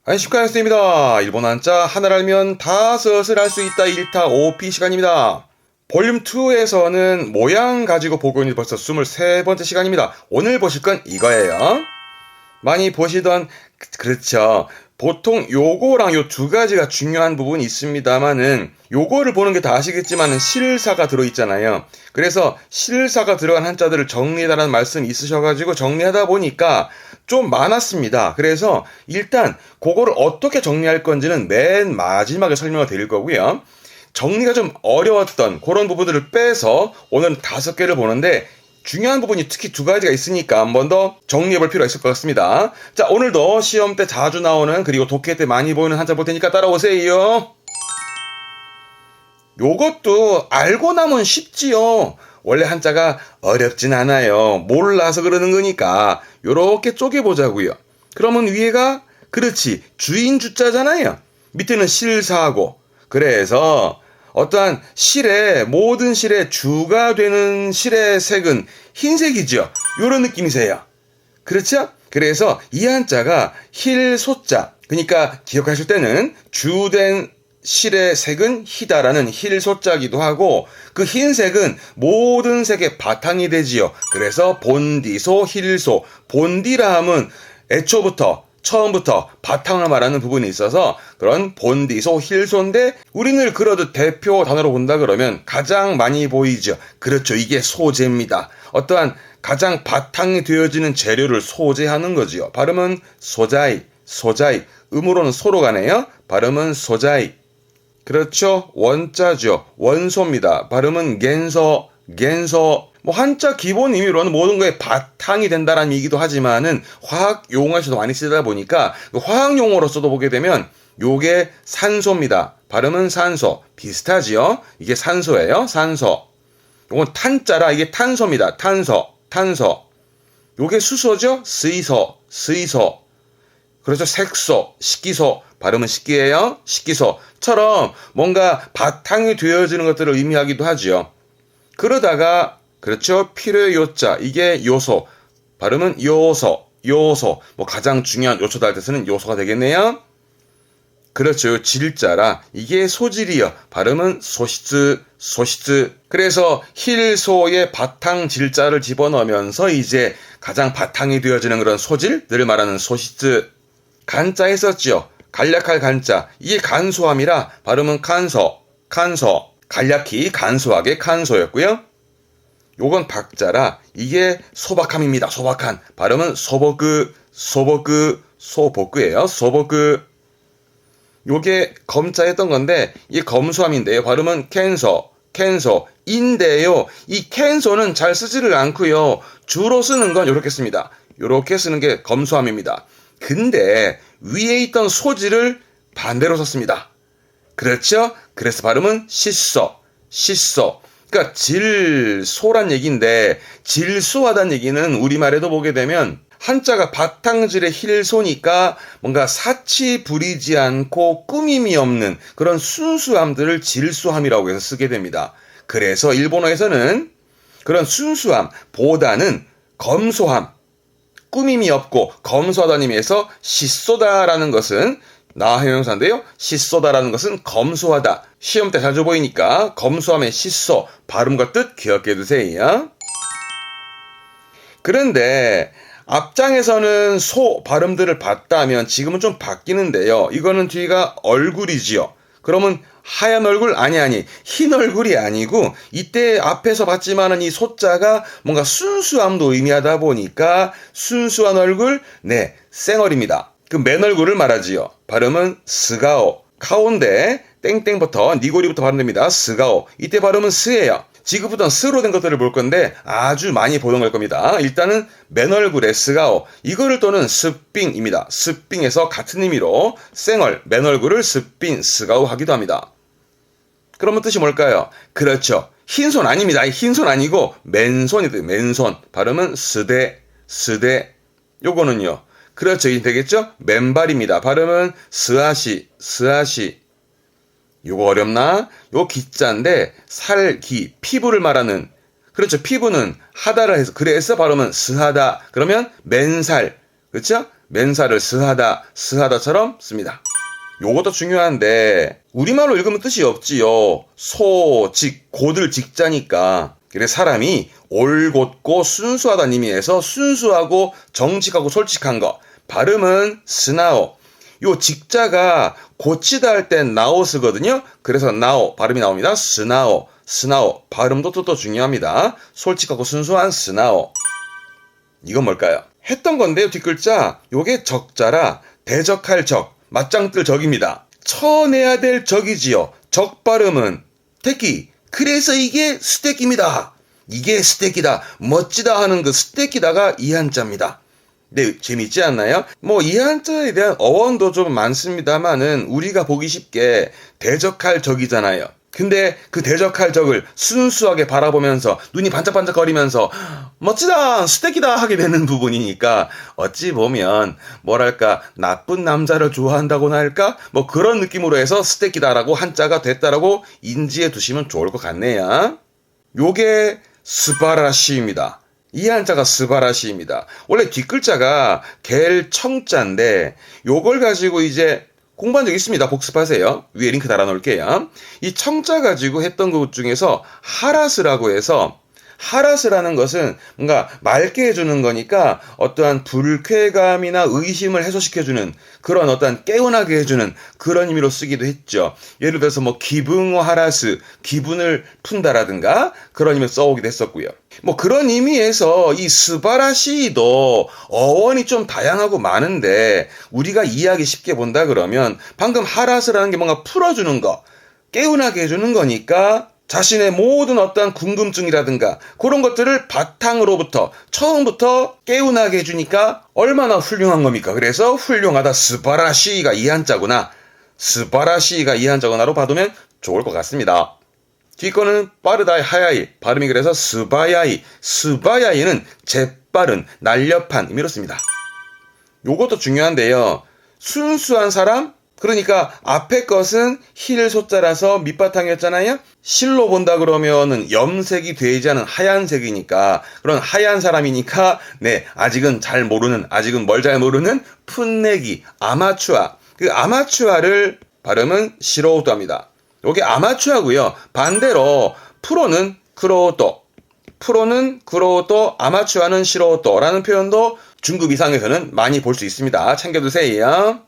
안식관 쌤입니다. 일본 한자 하나를 알면 다섯을 알 수 있다 1타 5피 시간입니다. 볼륨 2에서는 모양 가지고 보고 있는 벌써 23번째 시간입니다. 오늘 보실 건 이거예요. 많이 보시던 그렇죠. 보통 요거랑 요 두 가지가 중요한 부분이 있습니다만은 요거를 보는 게 다 아시겠지만은 실사가 들어있잖아요. 그래서 실사가 들어간 한자들을 정리해달라는 말씀이 있으셔가지고 정리하다 보니까 좀 많았습니다. 그래서 일단 그거를 어떻게 정리할 건지는 맨 마지막에 설명을 드릴 거고요. 정리가 좀 어려웠던 그런 부분들을 빼서 오늘은 5개를 보는데 중요한 부분이 특히 두 가지가 있으니까 한 번 더 정리해볼 필요가 있을 것 같습니다. 자, 오늘도 시험 때 자주 나오는 그리고 독해 때 많이 보이는 한자 볼 테니까 따라오세요. 요것도 알고 나면 쉽지요. 원래 한자가 어렵진 않아요. 몰라서 그러는 거니까 요렇게 쪼개보자고요. 그러면 위에가 그렇지 주인 주자잖아요. 밑에는 실사하고 그래서 어떠한 실의 모든 실의 주가 되는 실의 색은 흰색이죠. 요런 느낌이세요. 그렇죠? 그래서 이 한자가 힐소자 그러니까 기억하실 때는 주된 실의 색은 희다라는 힐소자기도 하고 그 흰색은 모든 색의 바탕이 되지요. 그래서 본디소 힐소 본디라 함은 애초부터 처음부터 바탕을 말하는 부분이 있어서 그런 본디소 힐소인데 우리는 그러듯 대표 단어로 본다 그러면 가장 많이 보이죠. 그렇죠. 이게 소재입니다. 어떠한 가장 바탕이 되어지는 재료를 소재하는 거지요. 발음은 소자이, 소자이. 음으로는 소로 가네요. 발음은 소자이. 그렇죠. 원자죠. 원소입니다. 발음은 겐서, 겐서. 한자 기본 의미로는 모든 거에 바탕이 된다라는 얘기도 하지만은 화학 용어에서도 많이 쓰다 보니까 화학 용어로서도 보게 되면 요게 산소입니다. 발음은 산소. 비슷하지요? 이게 산소예요. 산소. 요건 탄자라 이게 탄소입니다. 탄소. 탄소. 요게 수소죠? 스이소. 스이소. 그렇죠. 색소. 식기소. 발음은 식기예요. 식기소처럼 뭔가 바탕이 되어지는 것들을 의미하기도 하지요. 그러다가 그렇죠. 필요의 요자 이게 요소. 발음은 요소. 요소. 가장 중요한 요소다 할 때 쓰는 요소가 되겠네요. 그렇죠. 질자라 이게 소질이요. 발음은 소시츠. 소시츠. 그래서 힐소의 바탕 질자를 집어넣으면서 이제 가장 바탕이 되어지는 그런 소질들을 말하는 소시츠. 간자 했었죠. 간략할 간자. 이게 간소함이라 발음은 칸소. 칸소. 간략히 간소하게 칸소였고요. 요건 박자라 이게 소박함입니다. 소박한. 발음은 소버그, 소버그, 소복그예요. 소버그. 요게 검자 했던 건데 이 검소함인데요. 발음은 캔소, 캔소. 인데요. 이 캔소는 잘 쓰지를 않고요. 주로 쓰는 건 요렇게 씁니다. 요렇게 쓰는 게 검소함입니다. 근데 위에 있던 소질을 반대로 썼습니다. 그렇죠? 그래서 발음은 시소, 시소. 그러니까 질소란 얘기인데 질소하다는 얘기는 우리말에도 보게 되면 한자가 바탕질의 힐소니까 뭔가 사치 부리지 않고 꾸밈이 없는 그런 순수함들을 질소함이라고 해서 쓰게 됩니다. 그래서 일본어에서는 그런 순수함보다는 검소함, 꾸밈이 없고 검소하다는 의미에서 시소다라는 것은 나형용사인데요. 시소다라는 것은 검소하다. 시험 때 자주 보이니까 검소함의 시소, 발음과 뜻 기억해 두세요. 그런데 앞장에서는 소 발음들을 봤다면 지금은 좀 바뀌는데요. 이거는 뒤가 얼굴이지요. 그러면 하얀 얼굴? 아니 흰 얼굴이 아니고 이때 앞에서 봤지만은 이 소자가 뭔가 순수함도 의미하다 보니까 순수한 얼굴, 네, 쌩얼입니다. 그 맨 얼굴을 말하지요. 발음은 스가오. 가오인데 땡땡부터 니고리부터 발음됩니다. 스가오. 이때 발음은 스예요. 지금부터는 스로 된 것들을 볼 건데 아주 많이 보던 걸 겁니다. 일단은 맨 얼굴의 스가오. 이거를 또는 스삥입니다. 스삥에서 같은 의미로 쌩얼, 맨 얼굴을 스삥, 스가오 하기도 합니다. 그러면 뜻이 뭘까요? 그렇죠. 흰손 아닙니다. 흰손 아니고 맨손이다. 맨손. 발음은 스데, 스데. 요거는요. 그렇죠. 이게 되겠죠? 맨발입니다. 발음은 스아시, 스아시. 요거 어렵나? 요 기자인데 살기, 피부를 말하는 그렇죠. 피부는 하다를 해서 그래서 발음은 스하다. 그러면 맨살. 그렇죠? 맨살을 스하다, 스하다처럼 씁니다. 요것도 중요한데 우리말로 읽으면 뜻이 없지요. 소, 직, 고들 직자니까. 그래서 사람이 올곧고 순수하다는 의미에서 순수하고 정직하고 솔직한 거. 발음은 스나오. 요 직자가 고치다 할 땐 나오 쓰거든요. 그래서 나오 발음이 나옵니다. 스나오, 스나오. 발음도 또 중요합니다. 솔직하고 순수한 스나오. 이건 뭘까요? 했던 건데요. 뒷글자 요게 적자라 대적할 적, 맞짱뜰 적입니다. 쳐내야 될 적이지요. 적 발음은 테키. 그래서 이게 스테키입니다. 이게 스테키다, 멋지다 하는 그 스테키다가 이 한자입니다. 네, 재밌지 않나요? 이 한자에 대한 어원도 좀 많습니다만은 우리가 보기 쉽게 대적할 적이잖아요. 근데 그 대적할 적을 순수하게 바라보면서 눈이 반짝반짝거리면서 멋지다, 스테키다 하게 되는 부분이니까 어찌 보면 뭐랄까 나쁜 남자를 좋아한다고나 할까? 그런 느낌으로 해서 스테키다라고 한자가 됐다라고 인지해 두시면 좋을 것 같네요. 요게 스바라시입니다. 이 한자가 스바라시입니다. 원래 뒷글자가 겔 청자인데 요걸 가지고 이제 공부한 적 있습니다. 복습하세요. 위에 링크 달아놓을게요. 이 청자 가지고 했던 것 중에서 하라스라고 해서 하라스라는 것은 뭔가 맑게 해주는 거니까 어떠한 불쾌감이나 의심을 해소시켜주는 그런 어떠한 깨어나게 해주는 그런 의미로 쓰기도 했죠. 예를 들어서 기붕어 하라스, 기분을 푼다라든가 그런 의미로 써오기도 했었고요. 그런 의미에서 이 스바라시도 어원이 좀 다양하고 많은데 우리가 이해하기 쉽게 본다 그러면 방금 하라스라는 게 뭔가 풀어주는 거, 깨어나게 해주는 거니까 자신의 모든 어떠한 궁금증이라든가 그런 것들을 바탕으로부터 처음부터 깨어나게 해주니까 얼마나 훌륭한 겁니까? 그래서 훌륭하다, 스바라시가 이 한자구나, 스바라시가 이 한자구나로 봐두면 좋을 것 같습니다. 뒷거는 빠르다, 하야이, 발음이 그래서 스바야이, 스바야이는 재빠른, 날렵한 의미로 씁니다. 요것도 중요한데요. 순수한 사람, 그러니까 앞에 것은 힐 소자라서 밑바탕이었잖아요. 실로 본다 그러면은 염색이 되지 않은 하얀색이니까 그런 하얀 사람이니까 아직은 잘 모르는, 아직은 뭘 잘 모르는 풋내기, 아마추아. 그 아마추아를 발음은 시로우또 합니다. 요게 아마추아고요. 반대로 프로는 크로우또, 프로는 크로우또, 아마추아는 시로우또라는 표현도 중급 이상에서는 많이 볼 수 있습니다. 챙겨두세요.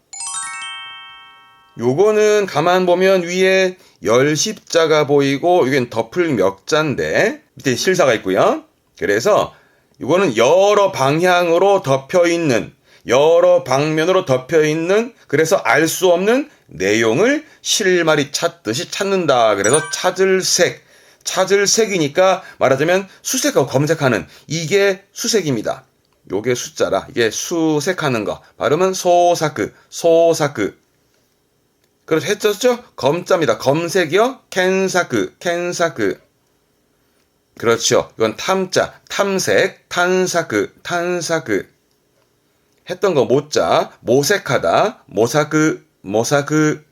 요거는 가만 보면 위에 열십자가 보이고 이건 덮을 멱자인데 밑에 실사가 있고요. 그래서 이거는 여러 방향으로 덮여있는, 여러 방면으로 덮여있는, 그래서 알 수 없는 내용을 실마리 찾듯이 찾는다. 그래서 찾을 색, 찾을 색이니까 말하자면 수색하고 검색하는, 이게 수색입니다. 요게 숫자라 이게 수색하는 거. 발음은 소사크, 소사크. 그렇죠. 했었죠? 검자입니다. 검색이요. 켄사크, 켄사크. 그렇죠. 이건 탐자, 탐색, 탄사크, 탄사크. 했던 거 모자, 모색하다, 모사크, 모사크.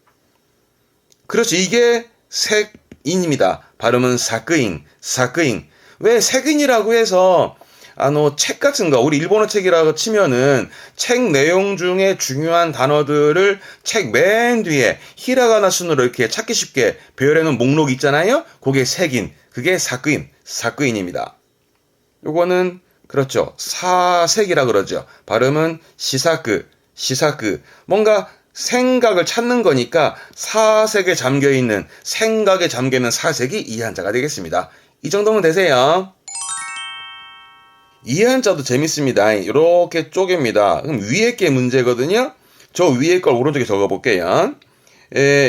그렇죠. 이게 색인입니다. 발음은 사크인, 사크인. 왜 색인이라고 해서 책 같은 거, 우리 일본어 책이라고 치면은 책 내용 중에 중요한 단어들을 책 맨 뒤에 히라가나 순으로 이렇게 찾기 쉽게 배열해놓은 목록이 있잖아요. 그게 색인, 그게 사크인, 사크인입니다. 요거는 그렇죠. 사색이라 그러죠. 발음은 시사크, 시사크. 뭔가 생각을 찾는 거니까 사색에 잠겨있는, 생각에 잠겨있는 사색이 이 한자가 되겠습니다. 이 정도면 되세요. 이 한자도 재밌습니다. 이렇게 쪼갭니다. 그럼 위에 게 문제거든요. 저 위에 걸 오른쪽에 적어볼게요.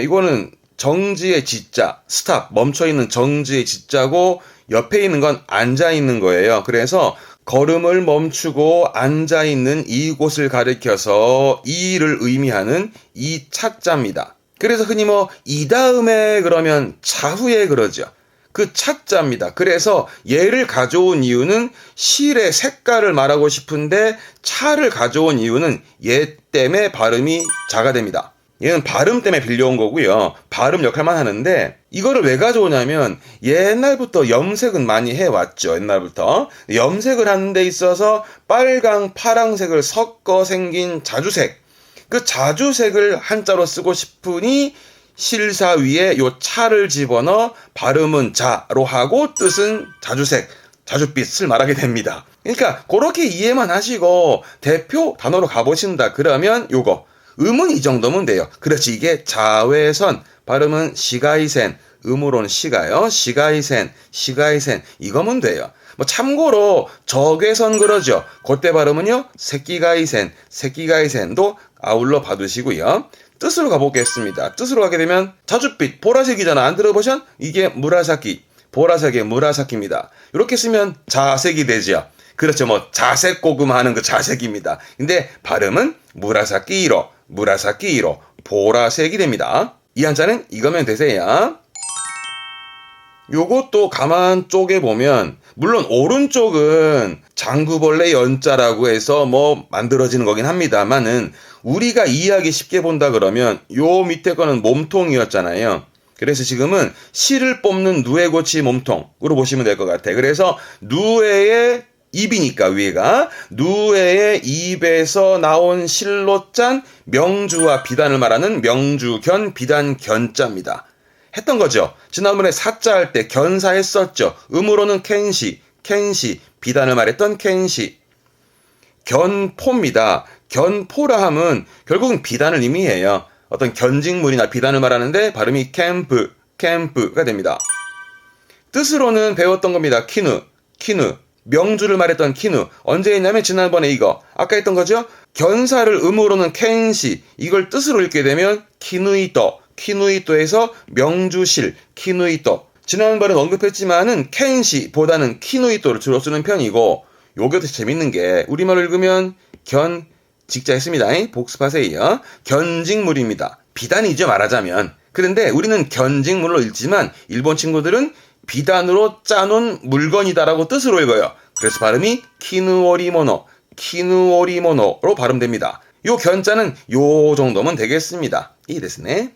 이거는 정지의 지자, 스탑, 멈춰있는 정지의 지자고 옆에 있는 건 앉아있는 거예요. 그래서 걸음을 멈추고 앉아있는 이곳을 가리켜서 이를 의미하는 이 차자입니다. 그래서 흔히 이 다음에 그러면 차후에 그러죠. 그 차자입니다. 그래서 얘를 가져온 이유는 실의 색깔을 말하고 싶은데 차를 가져온 이유는 얘 때문에 발음이 자가 됩니다. 얘는 발음 때문에 빌려온 거고요. 발음 역할만 하는데 이거를 왜 가져오냐면 옛날부터 염색은 많이 해왔죠. 옛날부터. 염색을 하는 데 있어서 빨강, 파랑색을 섞어 생긴 자주색. 그 자주색을 한자로 쓰고 싶으니 실사 위에 요 차를 집어넣어 발음은 자로 하고 뜻은 자주색, 자주빛을 말하게 됩니다. 그러니까 그렇게 이해만 하시고 대표 단어로 가보신다 그러면 요거 음은 이 정도면 돼요. 그렇지, 이게 자외선, 발음은 시가이센, 음으로는 시가요. 시가이센, 시가이센, 이거면 돼요. 뭐 참고로 적외선 그러죠. 그때 발음은요, 새끼가이센, 새끼가이센도 아울러 봐두시고요. 뜻으로 가보겠습니다. 뜻으로 가게 되면 자줏빛, 보라색이잖아. 안 들어보셨? 이게 무라사키, 보라색의 무라사키입니다. 이렇게 쓰면 자색이 되죠. 그렇죠. 뭐 자색 고구마 하는 그 자색입니다. 근데 발음은 무라사키이로, 무라사키이로, 보라색이 됩니다. 이 한자는 이거면 되세요. 요것도 가만 쪼개보면 물론 오른쪽은 장구벌레 연자라고 해서 뭐 만들어지는 거긴 합니다만은 우리가 이해하기 쉽게 본다 그러면 요 밑에 거는 몸통이었잖아요. 그래서 지금은 실을 뽑는 누에고치 몸통으로 보시면 될 것 같아요. 그래서 누에의 입이니까 위에가 누에의 입에서 나온 실로 짠 명주와 비단을 말하는 명주견 비단견자입니다. 했던 거죠. 지난번에 사자 할 때 견사 했었죠. 음으로는 켄시, 켄시, 비단을 말했던 켄시. 견포입니다. 견포라 함은 결국은 비단을 의미해요. 어떤 견직물이나 비단을 말하는데 발음이 캠프, 캠프가 됩니다. 뜻으로는 배웠던 겁니다. 키누, 키누. 명주를 말했던 키누. 언제 했냐면 지난번에 이거. 아까 했던 거죠. 견사를 음으로는 켄시. 이걸 뜻으로 읽게 되면 키누이토. 키누이토에서 명주실, 키누이토. 지난번에 언급했지만은 켄시보다는 키누이토를 주로 쓰는 편이고, 요게 더 재밌는 게 우리말로 읽으면 견 직자 했습니다. 복습하세요. 견직물입니다. 비단이죠, 말하자면. 그런데 우리는 견직물로 읽지만 일본 친구들은 비단으로 짜놓은 물건이다라고 뜻으로 읽어요. 그래서 발음이 키누오리모노, 키누오리모노로 발음됩니다. 요 견자는 요 정도면 되겠습니다. 이 됐네.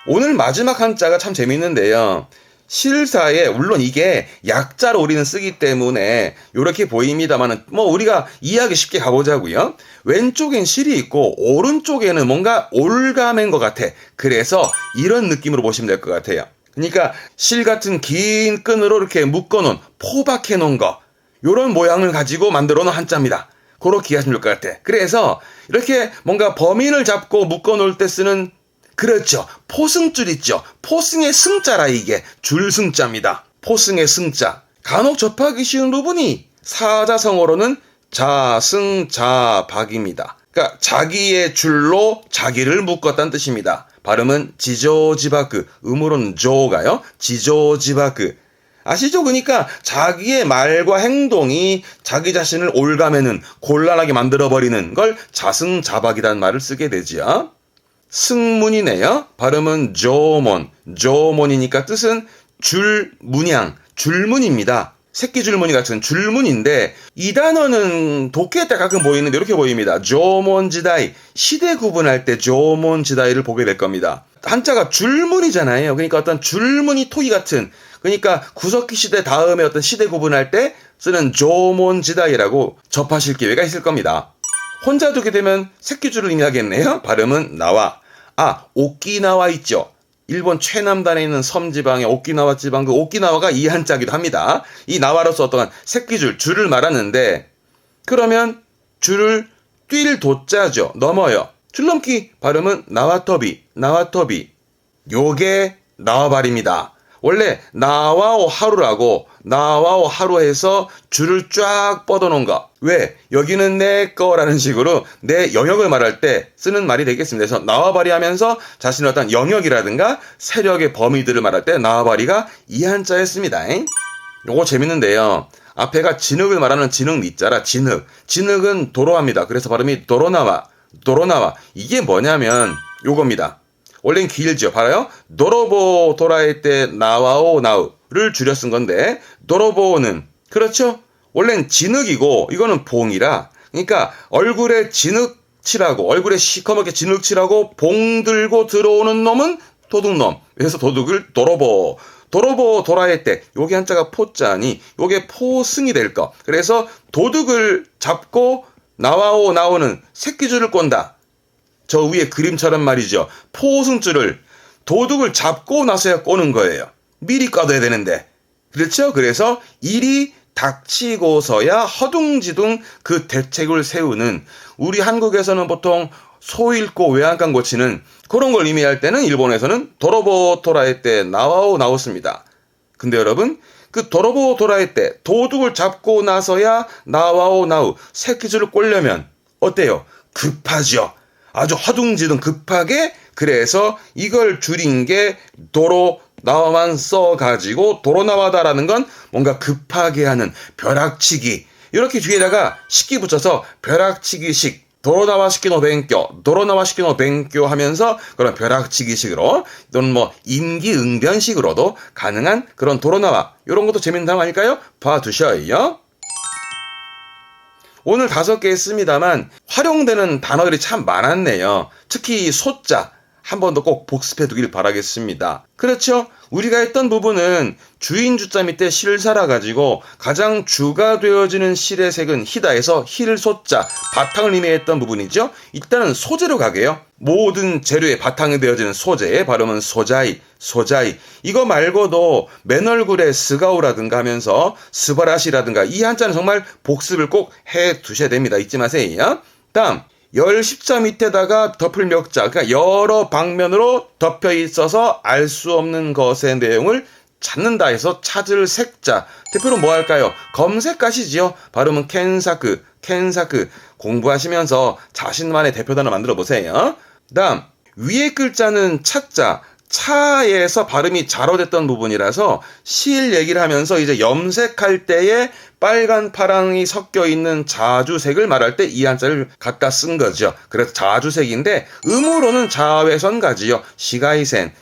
오늘 마지막 한자가 참 재밌는데요. 실사에 물론 이게 약자로 우리는 쓰기 때문에 이렇게 보입니다만은 뭐 우리가 이해하기 쉽게 가보자고요. 왼쪽엔 실이 있고 오른쪽에는 뭔가 올가맨 것 같아. 그래서 이런 느낌으로 보시면 될 것 같아요. 그러니까 실 같은 긴 끈으로 이렇게 묶어놓은 포박해 놓은 거, 요런 모양을 가지고 만들어 놓은 한자입니다. 그렇게 이해하시면 될 것 같아. 그래서 이렇게 뭔가 범인을 잡고 묶어 놓을 때 쓰는, 그렇죠, 포승줄 있죠. 포승의 승자라, 이게 줄승자입니다. 포승의 승자. 간혹 접하기 쉬운 부분이 사자성어로는 자승자박입니다. 그러니까 자기의 줄로 자기를 묶었다는 뜻입니다. 발음은 지조지바크, 음으로는 조가요. 지조지바크. 아시죠? 그러니까 자기의 말과 행동이 자기 자신을 올가매는, 곤란하게 만들어버리는 걸 자승자박이라는 말을 쓰게 되지요. 승문이네요. 발음은 조몬, 조몬이니까 뜻은 줄문양, 줄문입니다. 새끼 줄무늬 같은 줄무늬인데 이 단어는 독해 때 가끔 보이는데 이렇게 보입니다. 조몬지다이, 시대 구분할 때 조몬지다이를 보게 될 겁니다. 한자가 줄무늬잖아요. 그러니까 어떤 줄무늬 토기 같은, 그러니까 구석기 시대 다음에 어떤 시대 구분할 때 쓰는 조몬지다이라고 접하실 기회가 있을 겁니다. 혼자 두게 되면 새끼줄을 의미하겠네요. 발음은 나와. 오키나와 있죠. 일본 최남단에 있는 섬지방의 오키나와 지방, 그 오키나와가 이 한자기도 합니다. 이 나와로서 어떠한 새끼줄, 줄을 말하는데, 그러면 줄을 뛸 도자죠. 넘어요. 줄넘기 발음은 나와터비, 나와터비. 요게 나와발입니다. 원래 나와오 하루라고, 나와오 하루 해서 줄을 쫙 뻗어놓은 거. 왜? 여기는 내 거라는 식으로 내 영역을 말할 때 쓰는 말이 되겠습니다. 그래서 나와바리 하면서 자신의 어떤 영역이라든가 세력의 범위들을 말할 때 나와바리가 이 한자였습니다. 요거 재밌는데요. 앞에가 진흙을 말하는 진흙 니자라 진흙. 진흙은 도로합니다. 그래서 발음이 도로나와, 도로나와. 이게 뭐냐면 요겁니다. 원래는 길죠. 봐요. 도로보 도라할 때 나와오 나우를 줄여 쓴 건데, 도로보는, 그렇죠? 원래는 진흙이고 이거는 봉이라, 그러니까 얼굴에 진흙 칠하고 얼굴에 시커멓게 진흙 칠하고 봉 들고 들어오는 놈은 도둑놈. 그래서 도둑을 도로보 도라의 때 요게 한자가 포자니 요게 포승이 될 거. 그래서 도둑을 잡고 나오는 새끼줄을 꼰다. 저 위에 그림처럼 말이죠. 포승줄을 도둑을 잡고 나서야 꼬는 거예요. 미리 꺼둬야 되는데. 그렇죠? 그래서 일이 닥치고서야 허둥지둥 그 대책을 세우는, 우리 한국에서는 보통 소 잃고 외양간 고치는 그런 걸 의미할 때는 일본에서는 도로보 도라의 때 나왔습니다. 근데 여러분, 그 도로보 도라의 때 도둑을 잡고 나서야 나우 새끼줄을 꼴려면 어때요? 급하죠. 아주 허둥지둥 급하게. 그래서 이걸 줄인 게 도로 나와만 써가지고 도로나와다라는 건 뭔가 급하게 하는 벼락치기. 이렇게 뒤에다가 식기 붙여서 벼락치기식, 도로나와 시키노 뱅교 하면서 그런 벼락치기식으로 또는 뭐 임기응변식으로도 가능한 그런 도로나와, 이런 것도 재밌는 단어 아닐까요? 봐두셔요. 오늘 5개 했습니다만 활용되는 단어들이 참 많았네요. 특히 소자 한 번 더 꼭 복습해 두길 바라겠습니다. 그렇죠? 우리가 했던 부분은 주인 주자 밑에 실사라 가지고 가장 주가 되어지는 실의 색은 희다에서 힐소자, 바탕을 의미했던 부분이죠. 일단은 소재로 가게요. 모든 재료의 바탕이 되어지는 소재의 발음은 소자이. 이거 말고도 맨 얼굴에 스가오라든가 하면서 스바라시라든가 이 한자는 정말 복습을 꼭 해 두셔야 됩니다. 잊지 마세요. 다음, 열 십자 밑에다가 덮을 멱자, 그러니까 여러 방면으로 덮여 있어서 알 수 없는 것의 내용을 찾는다 해서 찾을 색자. 대표로 뭐 할까요? 검색가시지요. 발음은 켄사크. 공부하시면서 자신만의 대표 단어 만들어 보세요. 다음, 위에 글자는 차자. 차에서 발음이 잘어됐던 부분이라서 실 얘기를 하면서 이제 염색할 때에 빨간 파랑이 섞여 있는 자주색을 말할 때 이 한자를 갖다 쓴 거죠. 그래서 자주색인데 음으로는 자외선 가지요. 시가이센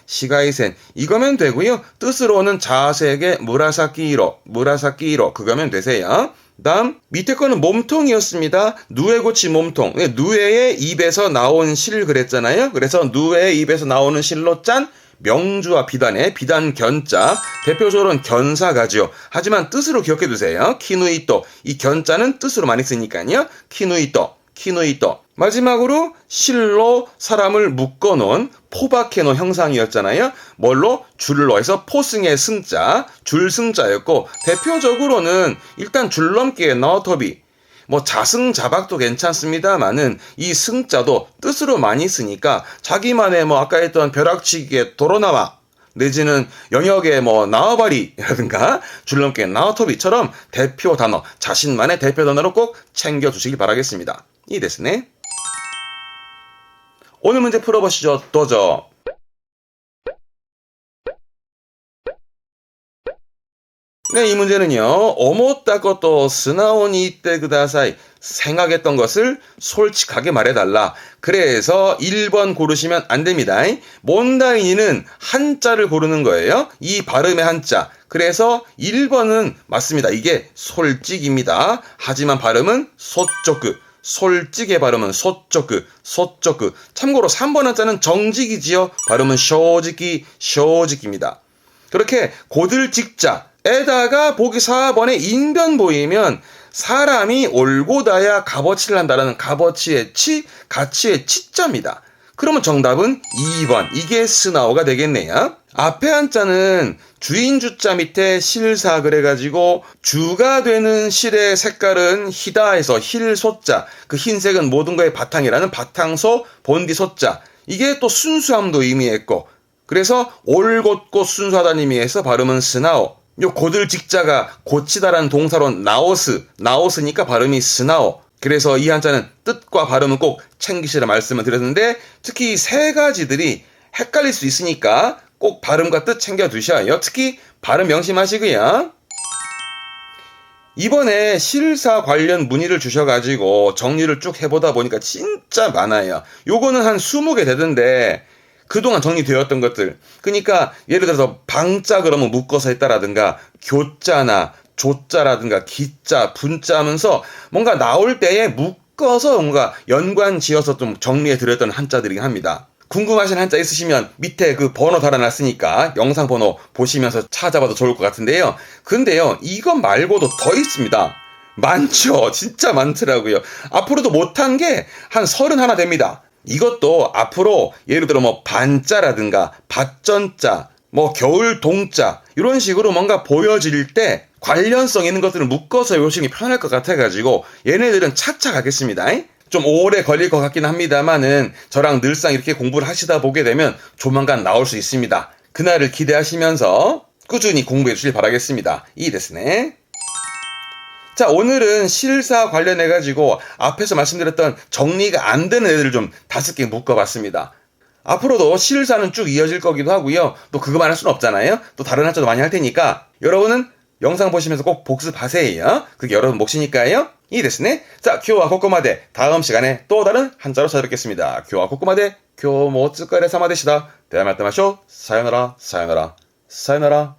이거면 되고요. 뜻으로는 자색의 무라사키이로 그거면 되세요. 다음, 밑에 거는 몸통이었습니다. 누에고치 몸통. 누에의 입에서 나온 실 그랬잖아요. 그래서 누에의 입에서 나오는 실로 짠 명주와 비단의 비단 견자. 대표적으로는 견사가죠. 하지만 뜻으로 기억해 두세요. 키누이토. 이 견자는 뜻으로 많이 쓰니까요. 키누이토. 마지막으로 실로 사람을 묶어놓은 포박해놓은 형상이었잖아요. 뭘로? 줄로 해서 포승의 승자, 줄승자였고, 대표적으로는 일단 줄넘기의 너터비, 뭐 자승자박도 괜찮습니다만은 이 승자도 뜻으로 많이 쓰니까 자기만의 뭐 아까 했던 벼락치기의 도로나와 내지는 영역의 뭐 나와바리라든가 줄넘기의 나와토비처럼 대표 단어, 자신만의 대표 단어로 꼭 챙겨주시길 바라겠습니다. 이 데스네. 오늘 문제 풀어보시죠. 도저. 네, 이 문제는요. 오모타코토 스나오니 이때 그다사이, 생각했던 것을 솔직하게 말해달라. 그래서 1번 고르시면 안 됩니다. 몬다이니는 한자를 고르는 거예요. 이 발음의 한자. 그래서 1번은 맞습니다. 이게 솔직입니다. 하지만 발음은 소쪼크. 솔직의 발음은 소쪼크. 참고로 3번 한자는 정직이지요. 발음은 쇼직입니다. 그렇게 고들직자에다가 보기 4번에 인변 보이면 사람이 올고다야 값어치를 한다라는 값어치의 가치의 치자입니다. 그러면 정답은 2번. 이게 스나오가 되겠네요. 앞에 한자는 주인 주자 밑에 실사 그래가지고 주가 되는 실의 색깔은 희다에서 힐소자. 그 흰색은 모든 것의 바탕이라는 바탕소 본디 소자. 이게 또 순수함도 의미했고, 그래서 올곧고 순수하다는 의미에서 발음은 스나오. 요 고들직자가 고치다라는 동사로 나오스니까 발음이 스나오. 그래서 이 한자는 뜻과 발음은 꼭 챙기시라 말씀을 드렸는데, 특히 이 세 가지들이 헷갈릴 수 있으니까 꼭 발음과 뜻 챙겨두셔요. 특히 발음 명심하시고요. 이번에 실사 관련 문의를 주셔가지고 정리를 쭉 해보다 보니까 진짜 많아요. 요거는 한 20개 되던데 그동안 정리되었던 것들. 그러니까 예를 들어서 방자 그러면 묶어서 했다라든가, 교자나 조자라든가 기자, 분자 하면서 뭔가 나올 때에 묶어서 뭔가 연관 지어서 좀 정리해 드렸던 한자들이긴 합니다. 궁금하신 한자 있으시면 밑에 그 번호 달아놨으니까 영상 번호 보시면서 찾아봐도 좋을 것 같은데요. 근데요, 이것 말고도 더 있습니다. 많죠. 진짜 많더라고요. 앞으로도 못한 게 한 31 됩니다. 이것도 앞으로 예를 들어 뭐 반자라든가 밭전자, 뭐 겨울 동자 이런 식으로 뭔가 보여질 때 관련성 있는 것들을 묶어서 외우시는 게 편할 것 같아가지고 얘네들은 차차 가겠습니다. 좀 오래 걸릴 것 같긴 합니다만은 저랑 늘상 이렇게 공부를 하시다 보게 되면 조만간 나올 수 있습니다. 그날을 기대하시면서 꾸준히 공부해 주실 바라겠습니다. 이 데스네. 자, 오늘은 실사 관련해가지고 앞에서 말씀드렸던 정리가 안 되는 애들을 좀 5개 묶어봤습니다. 앞으로도 실사는 쭉 이어질 거기도 하고요. 또 그거만 할 수는 없잖아요. 또 다른 한자도 많이 할 테니까 여러분은 영상 보시면서 꼭 복습하세요. 그게 여러분 몫이니까요. 이 데스네. 자, 교와 코코마데 다음 시간에 또 다른 한자로 찾아뵙겠습니다. 교와 코코마데 교모 쯔까레 사마데시다. 대화말따마쇼 사요나라 사요나라 사요나라.